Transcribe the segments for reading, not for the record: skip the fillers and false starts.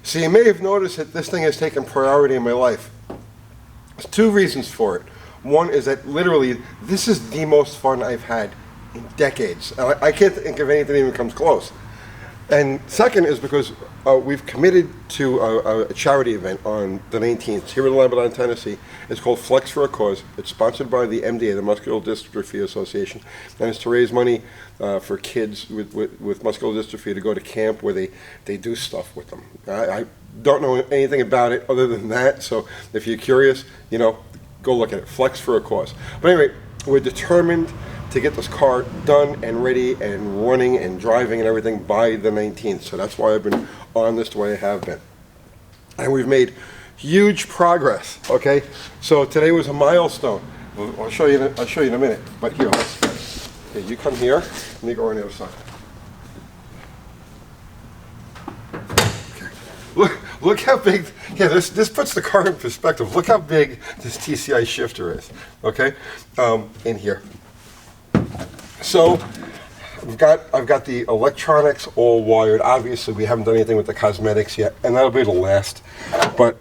So you may have noticed that this thing has taken priority in my life. There's two reasons for it. One is that literally this is the most fun I've had in decades. And I can't think of anything that even comes close. And second is because we've committed to a charity event on the 19th here in Lebanon, Tennessee. It's called Flex for a Cause. It's sponsored by the MDA, the Muscular Dystrophy Association, and it's to raise money for kids with muscular dystrophy to go to camp where they do stuff with them. I don't know anything about it other than that, so if you're curious, go look at it. Flex for a Cause. But anyway, we're determined to get this car done and ready and running and driving and everything by the 19th. So that's why I've been on this the way I have been. And we've made huge progress, okay? So today was a milestone. I'll show you in a minute. But here, you come here. Let me go on the other side. Okay. Look how big, this puts the car in perspective. Look how big this TCI shifter is, okay? In here. So I've got the electronics all wired. Obviously, we haven't done anything with the cosmetics yet, and that'll be the last. But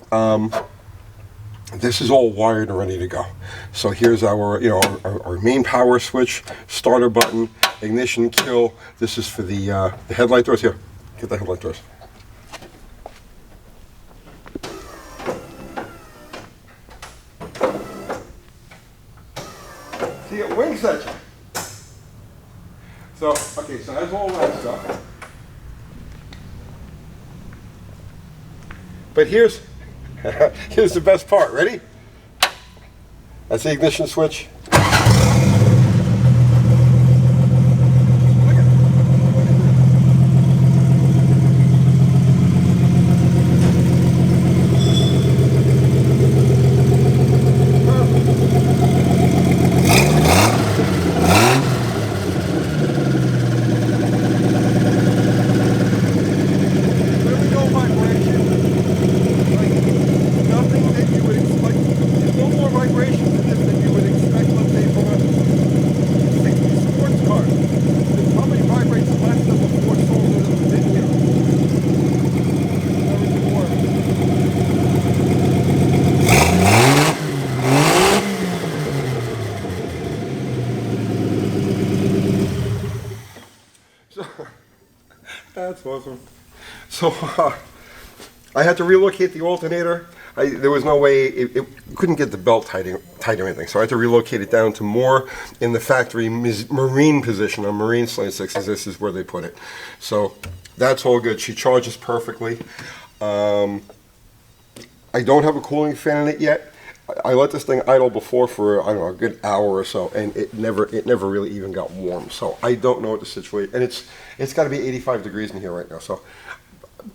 this is all wired and ready to go. So here's our main power switch, starter button, ignition kill. This is for the headlight doors. Here, get the headlight doors. So you get wing section. So that's all that stuff. But here's the best part. Ready? That's the ignition switch. That's awesome. So I had to relocate the alternator. There was no way, it couldn't get the belt tight or anything, so I had to relocate it down to more in the factory marine position on marine Slant 6s. This is where they put it. So that's all good. She charges perfectly. I don't have a cooling fan in it yet. I let this thing idle before for, I don't know, a good hour or so, and it never really even got warm. So I don't know what the situation, and it's got to be 85 degrees in here right now. So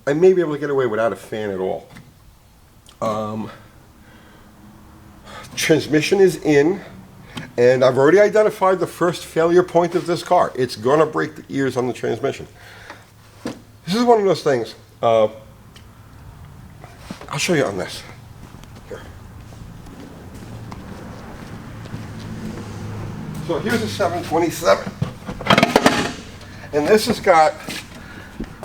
I may be able to get away without a fan at all. Transmission is in, and I've already identified the first failure point of this car. It's going to break the ears on the transmission. This is one of those things. I'll show you on this. Here. So here's a 727. And this has got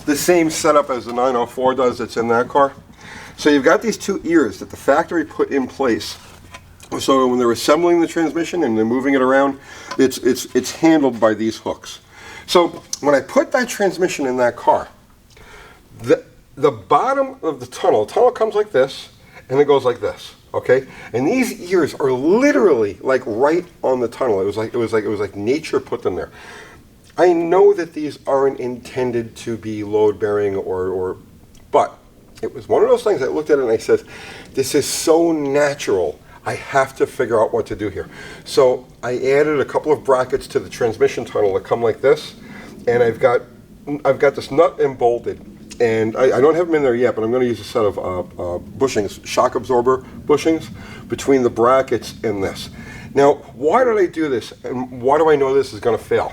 the same setup as the 904 does that's in that car. So you've got these two ears that the factory put in place. So when they're assembling the transmission and they're moving it around, it's handled by these hooks. So when I put that transmission in that car, the bottom of the tunnel comes like this, and it goes like this, okay? And these ears are literally like right on the tunnel. It was like nature put them there. I know that these aren't intended to be load bearing but it was one of those things I looked at it and I said, this is so natural. I have to figure out what to do here. So I added a couple of brackets to the transmission tunnel that come like this, and I've got this nut and bolted, and I don't have them in there yet, but I'm going to use a set of bushings, shock absorber bushings, between the brackets and this. Now, why did I do this, and why do I know this is going to fail?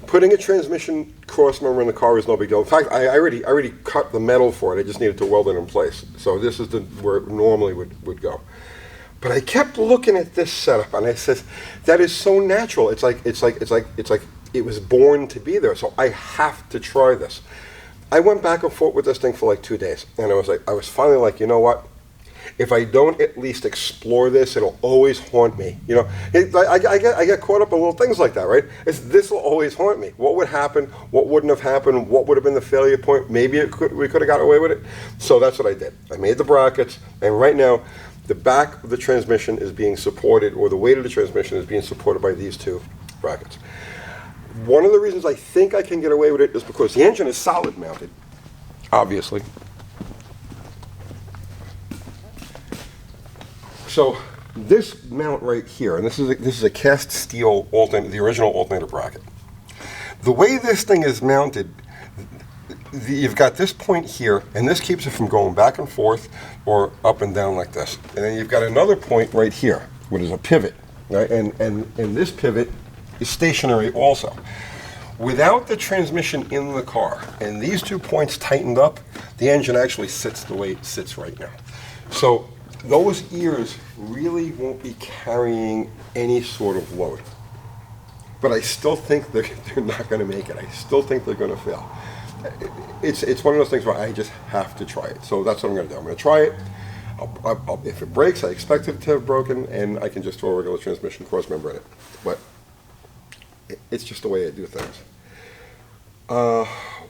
Putting a transmission cross member in the car is no big deal. In fact, I already cut the metal for it. I just needed to weld it in place. So this is where it normally would go. But I kept looking at this setup, and I said, that is so natural. It's like it was born to be there. So I have to try this. I went back and forth with this thing for like 2 days, and I was finally like, you know what? If I don't at least explore this, it'll always haunt me. You know, I get caught up in little things like that, right? This will always haunt me. What would happen? What wouldn't have happened? What would have been the failure point? Maybe we could have got away with it. So that's what I did. I made the brackets, and right now, the back of the transmission is being supported, or the weight of the transmission is being supported by these two brackets. One of the reasons I think I can get away with it is because the engine is solid mounted, obviously. So this mount right here, and this is a cast steel alternator, the original alternator bracket. The way this thing is mounted, you've got this point here, and this keeps it from going back and forth or up and down like this. And then you've got another point right here, which is a pivot, right? And this pivot is stationary also. Without the transmission in the car and these 2 points tightened up, the engine actually sits the way it sits right now. So those ears really won't be carrying any sort of load. But I still think they're not going to make it. I still think they're going to fail. It's one of those things where I just have to try it. So that's what I'm going to do. I'm going to try it. If it breaks, I expect it to have broken, and I can just throw a regular transmission cross member in it. But it's just the way I do things.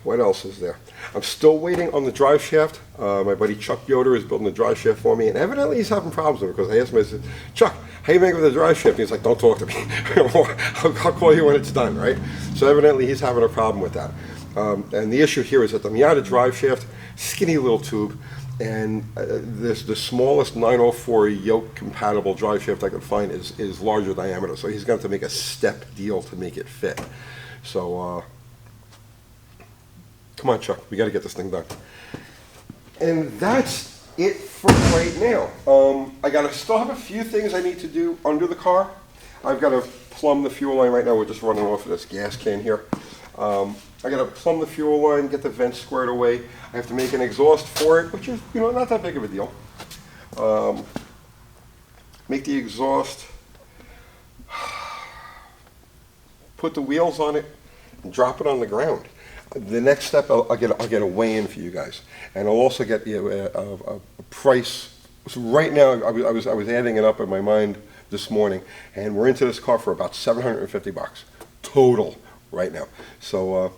What else is there? I'm still waiting on the drive shaft. My buddy Chuck Yoder is building the drive shaft for me, and evidently he's having problems with it because I asked him, I said, Chuck, how you make it with the drive shaft? And he's like, don't talk to me. I'll call you when it's done, right? So evidently he's having a problem with that. And the issue here is that the Miata drive shaft, skinny little tube, and the smallest 904 yoke compatible drive shaft I could find is larger diameter. So he's going to have to make a step deal to make it fit. So, come on, Chuck, we got to get this thing done. And that's it for right now. I still have a few things I need to do under the car. I've got to plumb the fuel line right now. We're just running off of this gas can here. I got to plumb the fuel line, get the vents squared away. I have to make an exhaust for it, which is, not that big of a deal. Make the exhaust, put the wheels on it, and drop it on the ground. The next step, I'll get a weigh-in for you guys, and I'll also get a price. So right now, I was adding it up in my mind this morning, and we're into this car for about $750 total right now. So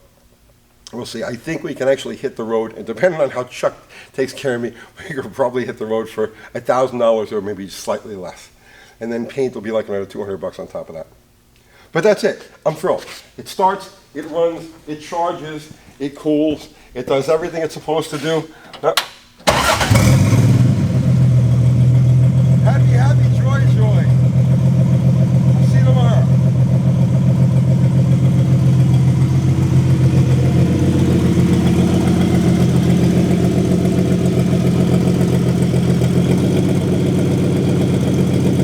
we'll see. I think we can actually hit the road, and depending on how Chuck takes care of me, we could probably hit the road for $1,000 or maybe slightly less, and then paint will be like another $200 on top of that. But that's it. I'm thrilled. It starts, it runs, it charges, it cools, it does everything it's supposed to do.